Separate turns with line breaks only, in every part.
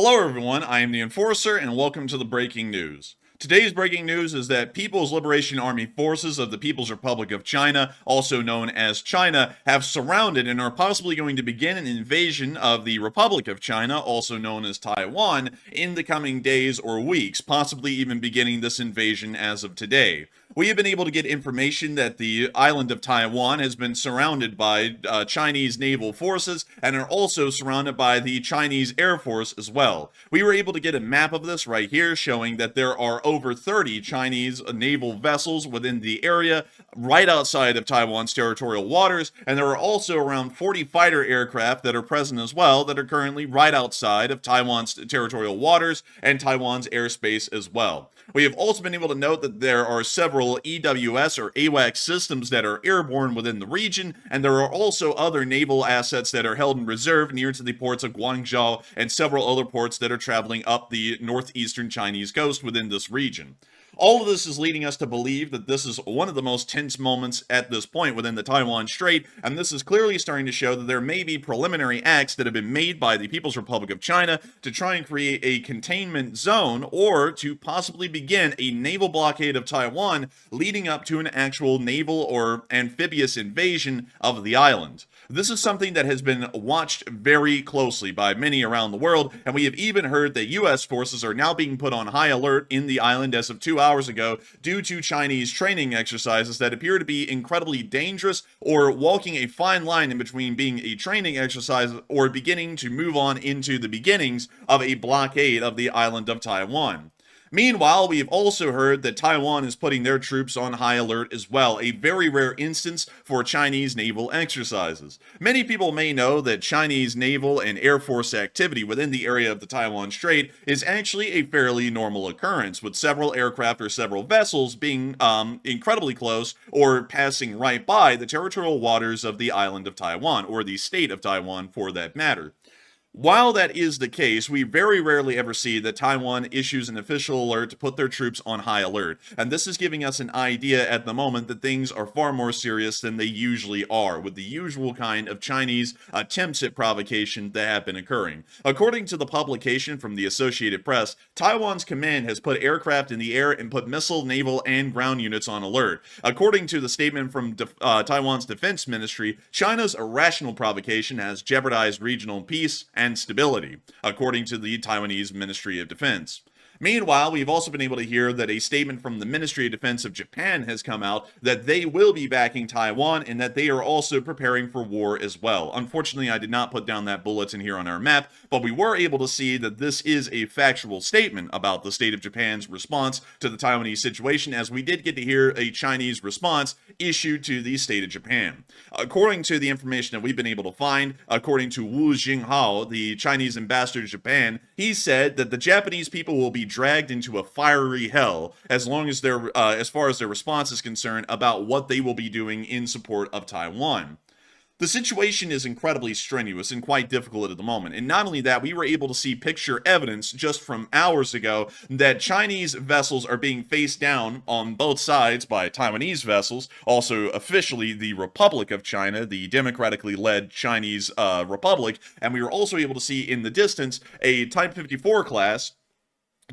Hello everyone, I am the Enforcer and welcome to the breaking news. Today's breaking news is that People's Liberation Army forces of the People's Republic of China, also known as China, have surrounded and are possibly going to begin an invasion of the Republic of China, also known as Taiwan, in the coming days or weeks, possibly even beginning this invasion as of today. We have been able to get information that the island of Taiwan has been surrounded by Chinese naval forces and are also surrounded by the Chinese Air Force as well. We were able to get a map of this right here showing that there are over 30 Chinese naval vessels within the area right outside of Taiwan's territorial waters, and there are also around 40 fighter aircraft that are present as well that are currently right outside of Taiwan's territorial waters and Taiwan's airspace as well. We have also been able to note that there are several EWS or AWACS systems that are airborne within the region, and there are also other naval assets that are held in reserve near to the ports of Guangzhou and several other ports that are traveling up the northeastern Chinese coast within this region. All of this is leading us to believe that this is one of the most tense moments at this point within the Taiwan Strait, and this is clearly starting to show that there may be preliminary acts that have been made by the People's Republic of China to try and create a containment zone or to possibly begin a naval blockade of Taiwan leading up to an actual naval or amphibious invasion of the island. This is something that has been watched very closely by many around the world, and we have even heard that U.S. forces are now being put on high alert in the island as of 2 hours ago due to Chinese training exercises that appear to be incredibly dangerous or walking a fine line in between being a training exercise or beginning to move on into the beginnings of a blockade of the island of Taiwan. Meanwhile, we have also heard that Taiwan is putting their troops on high alert as well, a very rare instance for Chinese naval exercises. Many people may know that Chinese naval and air force activity within the area of the Taiwan Strait is actually a fairly normal occurrence, with several aircraft or several vessels being incredibly close or passing right by the territorial waters of the island of Taiwan, or the state of Taiwan for that matter. While that is the case, we very rarely ever see that Taiwan issues an official alert to put their troops on high alert, and this is giving us an idea at the moment that things are far more serious than they usually are, with the usual kind of Chinese attempts at provocation that have been occurring. According to the publication from the Associated Press, Taiwan's command has put aircraft in the air and put missile, naval, and ground units on alert. According to the statement from Taiwan's defense ministry, China's irrational provocation has jeopardized regional peace and stability, according to the Taiwanese Ministry of Defense. Meanwhile, we've also been able to hear that a statement from the Ministry of Defense of Japan has come out that they will be backing Taiwan and that they are also preparing for war as well. Unfortunately, I did not put down that bulletin here on our map, but we were able to see that this is a factual statement about the state of Japan's response to the Taiwanese situation, as we did get to hear a Chinese response issued to the state of Japan. According to the information that we've been able to find, according to Wu Jinghao, the Chinese ambassador to Japan, he said that the Japanese people will be dragged into a fiery hell as long as as far as their response is concerned about what they will be doing in support of Taiwan. The situation is incredibly strenuous and quite difficult at the moment, and not only that, we were able to see picture evidence just from hours ago that Chinese vessels are being faced down on both sides by Taiwanese vessels, also officially the Republic of China, the democratically led Chinese Republic, and we were also able to see in the distance a Type 54 class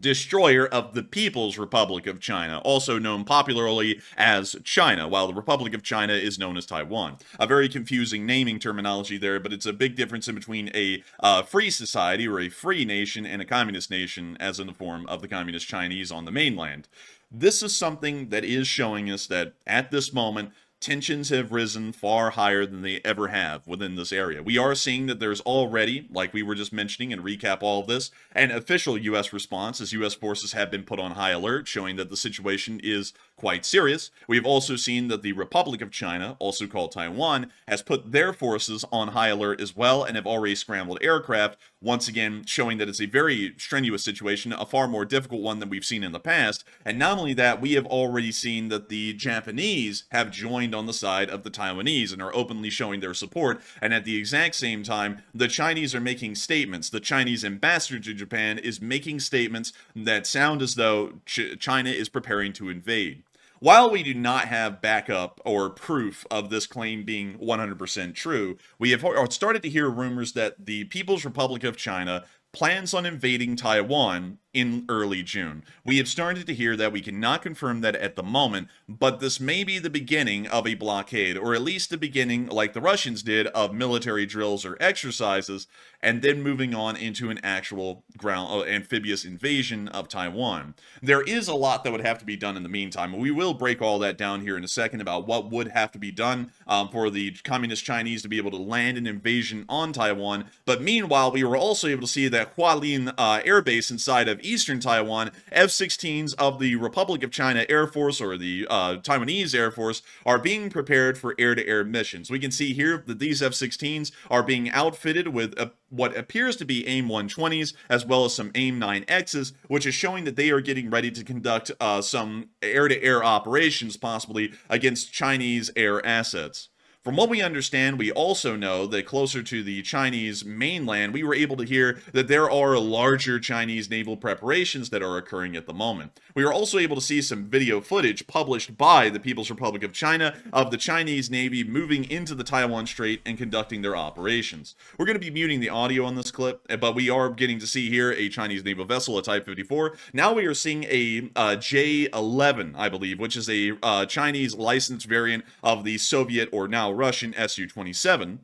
destroyer of the People's Republic of China, also known popularly as China, while the Republic of China is known as Taiwan. A very confusing naming terminology there, but it's a big difference in between a free society or a free nation and a communist nation, as in the form of the communist Chinese on the mainland. This is something that is showing us that at this moment, tensions have risen far higher than they ever have within this area. We are seeing that there's already, like we were just mentioning and recap all of this, an official U.S. response as U.S. forces have been put on high alert, showing that the situation is quite serious. We've also seen that the Republic of China, also called Taiwan, has put their forces on high alert as well and have already scrambled aircraft, once again showing that it's a very strenuous situation, a far more difficult one than we've seen in the past. And not only that, we have already seen that the Japanese have joined on the side of the Taiwanese and are openly showing their support, and at the exact same time, the Chinese are making statements. The Chinese ambassador to Japan is making statements that sound as though China is preparing to invade. While we do not have backup or proof of this claim being 100% true, we have started to hear rumors that the People's Republic of China plans on invading Taiwan in early June. We have started to hear that. We cannot confirm that at the moment, but this may be the beginning of a blockade, or at least the beginning, like the Russians did, of military drills or exercises, and then moving on into an actual ground amphibious invasion of Taiwan. There is a lot that would have to be done in the meantime. We will break all that down here in a second about what would have to be done for the communist Chinese to be able to land an invasion on Taiwan. But meanwhile, we were also able to see that Hualien Air Base inside of eastern Taiwan, F-16s of the Republic of China Air Force, or the Taiwanese Air Force, are being prepared for air-to-air missions. We can see here that these F-16s are being outfitted with what appears to be AIM-120s, as well as some AIM-9Xs, which is showing that they are getting ready to conduct some air-to-air operations, possibly against Chinese air assets. From what we understand, we also know that closer to the Chinese mainland, we were able to hear that there are larger Chinese naval preparations that are occurring at the moment. We were also able to see some video footage published by the People's Republic of China of the Chinese Navy moving into the Taiwan Strait and conducting their operations. We're going to be muting the audio on this clip, but we are getting to see here a Chinese naval vessel, a Type 54. Now we are seeing a J-11, I believe, which is a Chinese licensed variant of the Soviet, or now Russian, Su-27.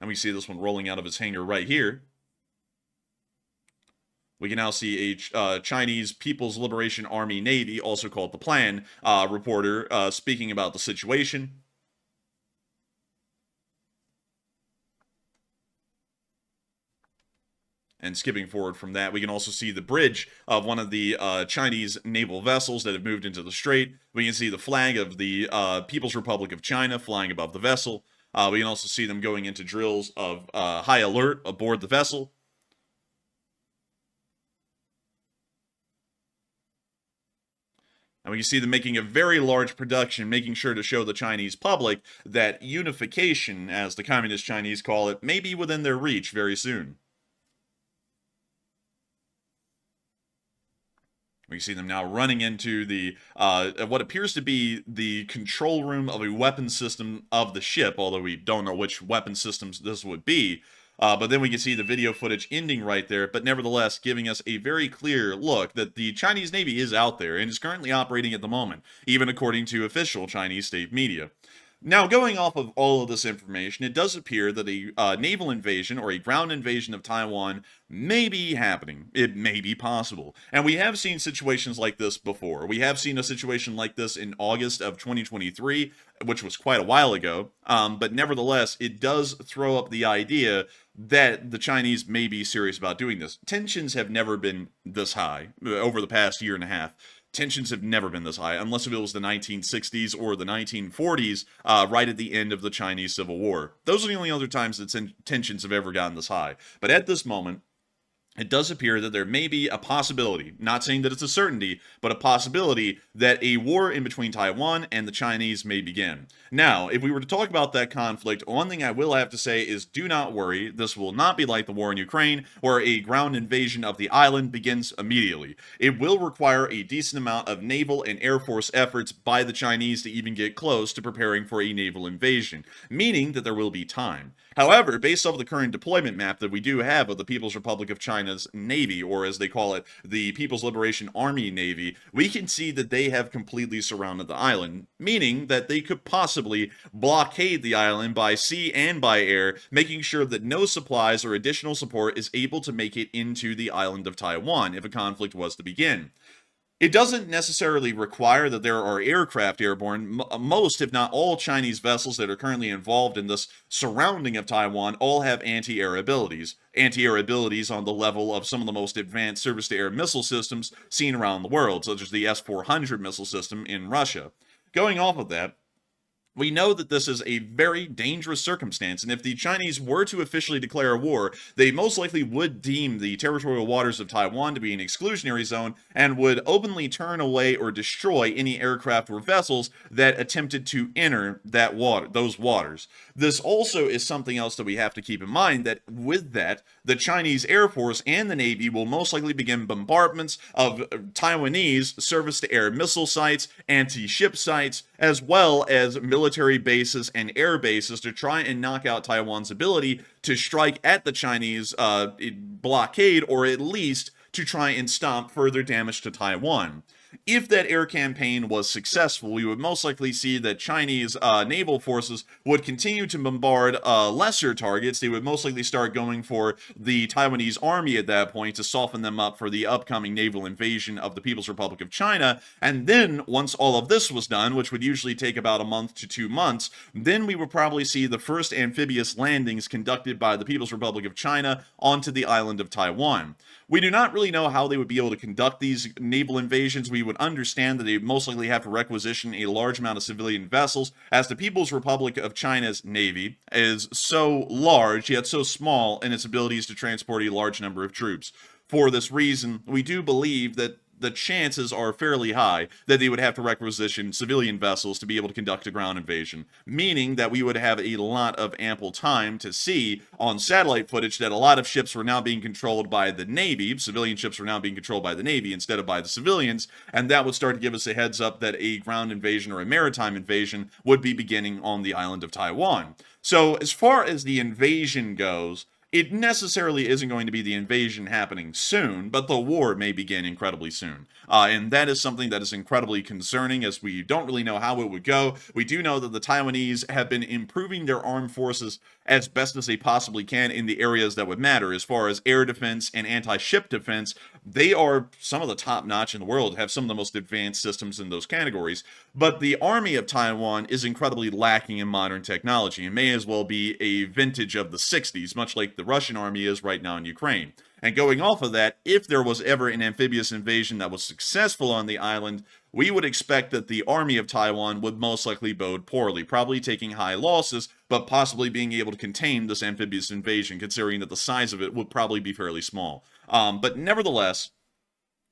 And we see this one rolling out of its hangar right here. We can now see a Chinese People's Liberation Army Navy, also called the Plan, reporter speaking about the situation. And skipping forward from that, we can also see the bridge of one of the Chinese naval vessels that have moved into the strait. We can see the flag of the People's Republic of China flying above the vessel. We can also see them going into drills of high alert aboard the vessel. And we can see them making a very large production, making sure to show the Chinese public that unification, as the Communist Chinese call it, may be within their reach very soon. We see them now running into the what appears to be the control room of a weapon system of the ship, although we don't know which weapon systems this would be. But then we can see the video footage ending right there, but nevertheless giving us a very clear look that the Chinese Navy is out there and is currently operating at the moment, even according to official Chinese state media. Now, going off of all of this information, it does appear that a naval invasion or a ground invasion of Taiwan may be happening. It may be possible. And we have seen situations like this before. We have seen a situation like this in August of 2023, which was quite a while ago. But nevertheless, it does throw up the idea that the Chinese may be serious about doing this. Tensions have never been this high over the past year and a half. Tensions have never been this high, unless it was the 1960s or the 1940s, right at the end of the Chinese Civil War. Those are the only other times that tensions have ever gotten this high. But at this moment, it does appear that there may be a possibility, not saying that it's a certainty, but a possibility that a war in between Taiwan and the Chinese may begin. Now, if we were to talk about that conflict, one thing I will have to say is do not worry. This will not be like the war in Ukraine, where a ground invasion of the island begins immediately. It will require a decent amount of naval and air force efforts by the Chinese to even get close to preparing for a naval invasion, meaning that there will be time. However, based off the current deployment map that we do have of the People's Republic of China's Navy, or as they call it, the People's Liberation Army Navy, we can see that they have completely surrounded the island, meaning that they could possibly blockade the island by sea and by air, making sure that no supplies or additional support is able to make it into the island of Taiwan if a conflict was to begin. It doesn't necessarily require that there are aircraft airborne. Most, if not all, Chinese vessels that are currently involved in this surrounding of Taiwan all have anti-air abilities. Anti-air abilities on the level of some of the most advanced surface-to-air missile systems seen around the world, such as the S-400 missile system in Russia. Going off of that, we know that this is a very dangerous circumstance, and if the Chinese were to officially declare a war, they most likely would deem the territorial waters of Taiwan to be an exclusionary zone and would openly turn away or destroy any aircraft or vessels that attempted to enter those waters. This also is something else that we have to keep in mind, that with that, the Chinese Air Force and the Navy will most likely begin bombardments of Taiwanese surface-to-air missile sites, anti-ship sites, as well as military military bases and air bases to try and knock out Taiwan's ability to strike at the Chinese blockade, or at least to try and stop further damage to Taiwan. If that air campaign was successful, we would most likely see that Chinese naval forces would continue to bombard lesser targets. They would most likely start going for the Taiwanese army at that point to soften them up for the upcoming naval invasion of the People's Republic of China. And then, once all of this was done, which would usually take about a month to 2 months, then we would probably see the first amphibious landings conducted by the People's Republic of China onto the island of Taiwan. We do not really know how they would be able to conduct these naval invasions. We would understand that they would most likely have to requisition a large amount of civilian vessels, as the People's Republic of China's navy is so large, yet so small in its abilities to transport a large number of troops. For this reason, we do believe that the chances are fairly high that they would have to requisition civilian vessels to be able to conduct a ground invasion, meaning that we would have a lot of ample time to see on satellite footage that a lot of ships were now being controlled by the Navy, civilian ships were now being controlled by the Navy instead of by the civilians, and that would start to give us a heads up that a ground invasion or a maritime invasion would be beginning on the island of Taiwan. So as far as the invasion goes, it necessarily isn't going to be the invasion happening soon, but the war may begin incredibly soon. And that is something that is incredibly concerning, as we don't really know how it would go. We do know that the Taiwanese have been improving their armed forces as best as they possibly can in the areas that would matter. As far as air defense and anti-ship defense, they are some of the top-notch in the world, have some of the most advanced systems in those categories. But the army of Taiwan is incredibly lacking in modern technology, and may as well be a vintage of the 60s, much like the Russian army is right now in Ukraine. And going off of that, if there was ever an amphibious invasion that was successful on the island, we would expect that the army of Taiwan would most likely bode poorly, probably taking high losses, but possibly being able to contain this amphibious invasion, considering that the size of it would probably be fairly small. But nevertheless,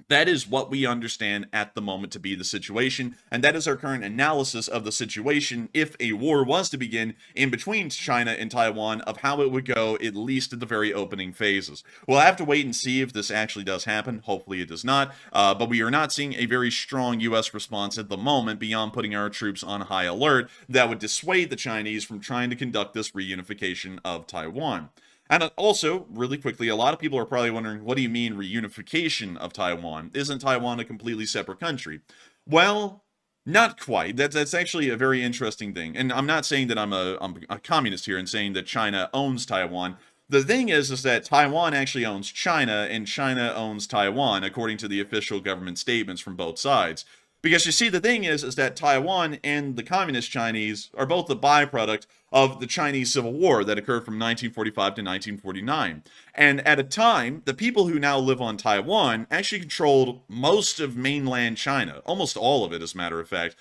that is what we understand at the moment to be the situation, and that is our current analysis of the situation if a war was to begin in between China and Taiwan, of how it would go, at least at the very opening phases. We'll have to wait and see if this actually does happen. Hopefully it does not, but we are not seeing a very strong U.S. response at the moment beyond putting our troops on high alert that would dissuade the Chinese from trying to conduct this reunification of Taiwan. And also, really quickly, a lot of people are probably wondering, what do you mean reunification of Taiwan? Isn't Taiwan a completely separate country? Well, not quite. That's actually a very interesting thing. And I'm not saying that I'm a communist here and saying that China owns Taiwan. The thing is that Taiwan actually owns China, and China owns Taiwan, according to the official government statements from both sides. Because you see, the thing is that Taiwan and the Communist Chinese are both the byproduct of the Chinese Civil War that occurred from 1945 to 1949. And at a time, the people who now live on Taiwan actually controlled most of mainland China, almost all of it, as a matter of fact.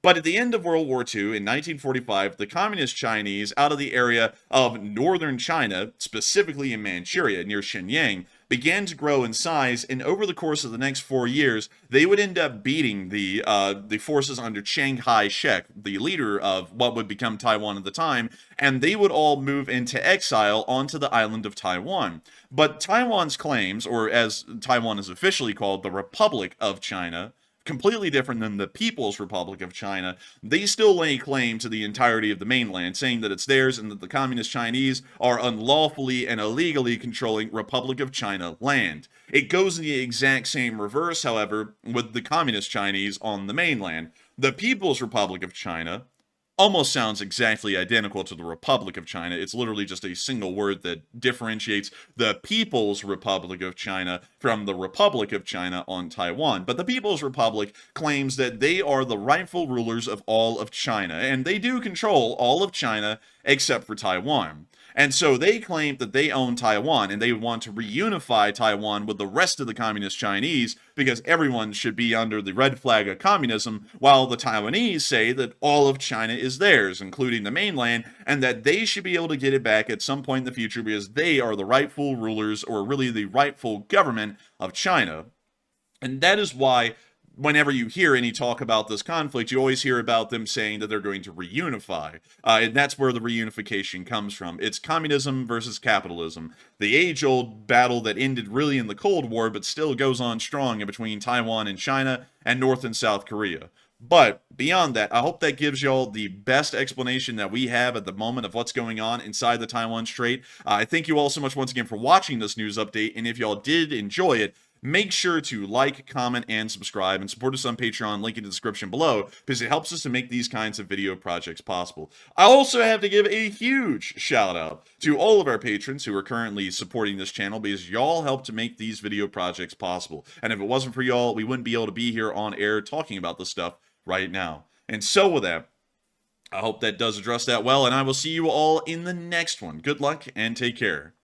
But at the end of World War II, in 1945, the Communist Chinese, out of the area of northern China, specifically in Manchuria, near Shenyang, began to grow in size, and over the course of the next 4 years, they would end up beating the forces under Chiang Kai-shek, the leader of what would become Taiwan at the time, and they would all move into exile onto the island of Taiwan. But Taiwan's claims, or as Taiwan is officially called, the Republic of China, completely different than the People's Republic of China, they still lay claim to the entirety of the mainland, saying that it's theirs and that the Communist Chinese are unlawfully and illegally controlling Republic of China land. It goes in the exact same reverse, however, with the Communist Chinese on the mainland. The People's Republic of China almost sounds exactly identical to the Republic of China. It's literally just a single word that differentiates the People's Republic of China from the Republic of China on Taiwan. But the People's Republic claims that they are the rightful rulers of all of China, and they do control all of China except for Taiwan. And so they claim that they own Taiwan, and they want to reunify Taiwan with the rest of the Communist Chinese because everyone should be under the red flag of communism, while the Taiwanese say that all of China is theirs, including the mainland, and that they should be able to get it back at some point in the future because they are the rightful rulers, or really the rightful government of China. And that is why whenever you hear any talk about this conflict, you always hear about them saying that they're going to reunify. And that's where the reunification comes from. It's communism versus capitalism. The age-old battle that ended really in the Cold War, but still goes on strong in between Taiwan and China and North and South Korea. But beyond that, I hope that gives y'all the best explanation that we have at the moment of what's going on inside the Taiwan Strait. I thank you all so much once again for watching this news update, and if y'all did enjoy it, make sure to like, comment, and subscribe, and support us on Patreon, link in the description below, because it helps us to make these kinds of video projects possible. I also have to give a huge shout out to all of our patrons who are currently supporting this channel, because y'all help to make these video projects possible. And if it wasn't for y'all, we wouldn't be able to be here on air talking about this stuff right now. And so with that, I hope that does address that well, and I will see you all in the next one. Good luck and take care.